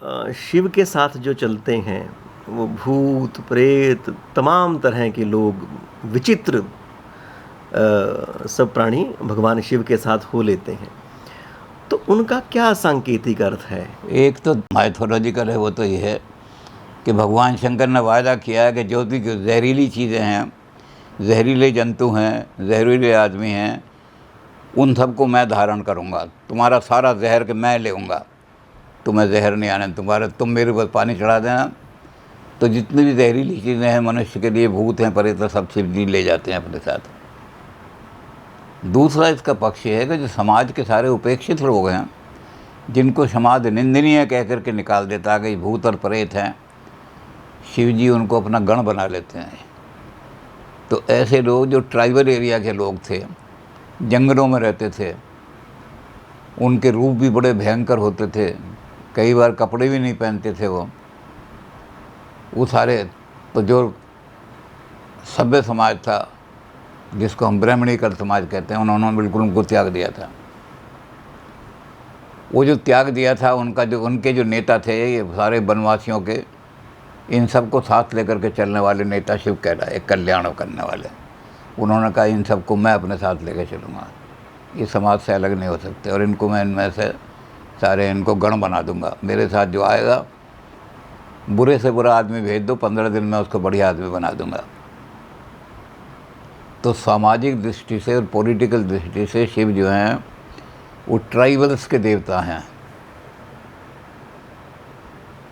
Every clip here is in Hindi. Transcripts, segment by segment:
शिव के साथ जो चलते हैं वो भूत प्रेत तमाम तरह के लोग विचित्र सब प्राणी भगवान शिव के साथ हो लेते हैं, तो उनका क्या सांकेतिक अर्थ है? एक तो माइथोलॉजिकल है, वो तो ये है कि भगवान शंकर ने वायदा किया है कि जो भी जहरीली चीज़ें हैं, जहरीले जंतु हैं, जहरीले आदमी हैं, उन सबको मैं धारण करूँगा। तुम्हारा सारा जहर के मैं लेऊँगा, तुम्हें जहर नहीं आने तुम्हारे, तुम मेरे ऊपर पानी चढ़ा देना। तो जितनी भी जहरीली चीज़ें हैं मनुष्य के लिए, भूत हैं, प्रेत, सब शिव जी ले जाते हैं अपने साथ। दूसरा इसका पक्ष ये है कि जो समाज के सारे उपेक्षित लोग हैं, जिनको समाज निंदनीय कह करके निकाल देता है कि भूत और प्रेत हैं, शिव जी उनको अपना गण बना लेते हैं। तो ऐसे लोग जो ट्राइबल एरिया के लोग थे, जंगलों में रहते थे, उनके रूप भी बड़े भयंकर होते थे, कई बार कपड़े भी नहीं पहनते थे वो सारे, तो जो सभ्य समाज था, जिसको हम ब्राह्मणिकल समाज कहते हैं, उन्होंने बिल्कुल उनको त्याग दिया था। वो जो त्याग दिया था उनके जो नेता थे, ये सारे वनवासियों के, इन सबको साथ लेकर के चलने वाले नेता शिव कहलाए, कल्याण करने वाले। उन्होंने कहा इन सबको मैं अपने साथ लेकर चलूँगा, ये समाज से अलग नहीं हो सकते, और इनको मैं इनमें से सारे इनको गण बना दूंगा। मेरे साथ जो आएगा, बुरे से बुरा आदमी भेज दो, 15 दिन में उसको बढ़िया आदमी बना दूंगा। तो सामाजिक दृष्टि से और पॉलिटिकल दृष्टि से शिव जो हैं वो ट्राइबल्स के देवता हैं।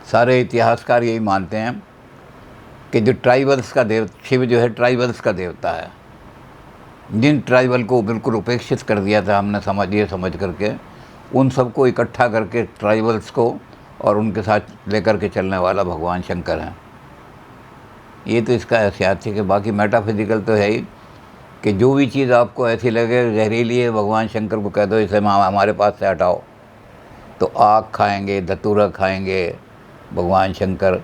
सारे इतिहासकार यही मानते हैं कि जो ट्राइबल्स का शिव जो है ट्राइबल्स का देवता है। जिन ट्राइबल को बिल्कुल उपेक्षित कर दिया था हमने समझ करके, उन सबको इकट्ठा करके ट्राइबल्स को और उनके साथ लेकर के चलने वाला भगवान शंकर हैं। ये तो इसका ऐतिहासिक है। बाकी मेटाफिजिकल तो है ही कि जो भी चीज़ आपको ऐसी लगे जहरीली है, भगवान शंकर को कह दो इसे हमारे पास से हटाओ, तो आग खाएंगे, धतूरा खाएंगे भगवान शंकर,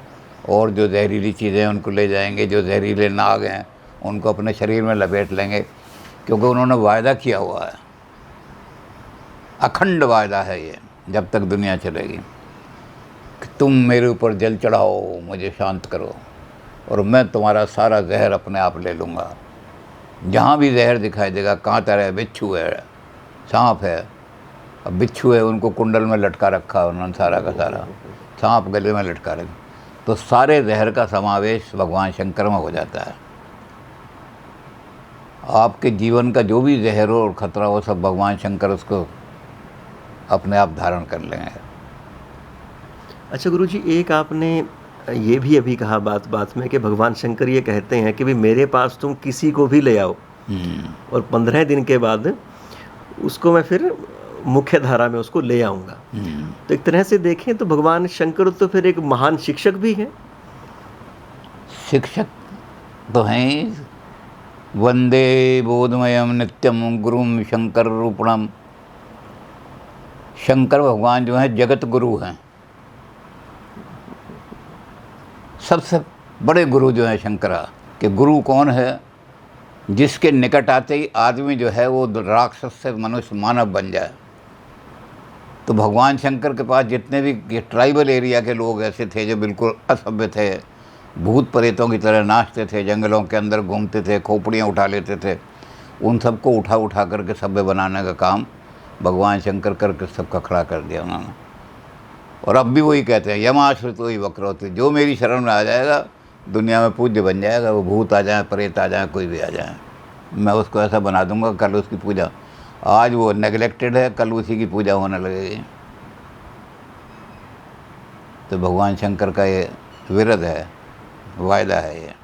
और जो जहरीली चीज़ें हैं उनको ले जाएंगे। जो जहरीले नाग हैं उनको अपने शरीर में लपेट लेंगे, क्योंकि उन्होंने वायदा किया हुआ है, अखंड वायदा है ये, जब तक दुनिया चलेगी, कि तुम मेरे ऊपर जल चढ़ाओ, मुझे शांत करो, और मैं तुम्हारा सारा जहर अपने आप ले लूँगा। जहाँ भी जहर दिखाई देगा, कांतर है, बिच्छू है, सांप है। अब बिच्छू है, उनको कुंडल में लटका रखा उन्होंने सारा का सारा, सांप गले में लटका रखा, तो सारे जहर का समावेश भगवान शंकर में हो जाता है। आपके जीवन का जो भी जहर हो और खतरा हो, सब भगवान शंकर उसको अपने आप धारण कर लेंगे। अच्छा गुरुजी, एक आपने ये भी अभी कहा बात में कि भगवान शंकर ये कहते हैं कि भाई मेरे पास तुम किसी को भी ले आओ, और 15 दिन के बाद उसको मैं फिर मुख्य धारा में उसको ले आऊँगा। तो एक तरह से देखें तो भगवान शंकर तो फिर एक महान शिक्षक भी हैं। शिक्षक तो हैं। वंदे बोधमयम नित्यम गुरुम शंकर रूपणम। शंकर भगवान जो हैं जगत गुरु हैं, सबसे बड़े गुरु जो हैं शंकरा के। गुरु कौन है? जिसके निकट आते ही आदमी जो है वो राक्षस से मनुष्य मानव बन जाए। तो भगवान शंकर के पास जितने भी ये ट्राइबल एरिया के लोग ऐसे थे जो बिल्कुल असभ्य थे, भूत प्रेतों की तरह नाचते थे, जंगलों के अंदर घूमते थे, खोपड़ियाँ उठा लेते थे, उन सबको उठा करके सभ्य बनाने का काम भगवान शंकर करके सबका खड़ा कर दिया उन्होंने। और अब भी वही कहते हैं, यमाश्रित वही वक्रोति, जो मेरी शरण में आ जाएगा दुनिया में पूज्य बन जाएगा। वो भूत आ जाए, प्रेत आ जाए, कोई भी आ जाए, मैं उसको ऐसा बना दूंगा, कल उसकी पूजा, आज वो नेगलेक्टेड है, कल उसी की पूजा होने लगेगी। तो भगवान शंकर का ये विरध है, वायदा है ये।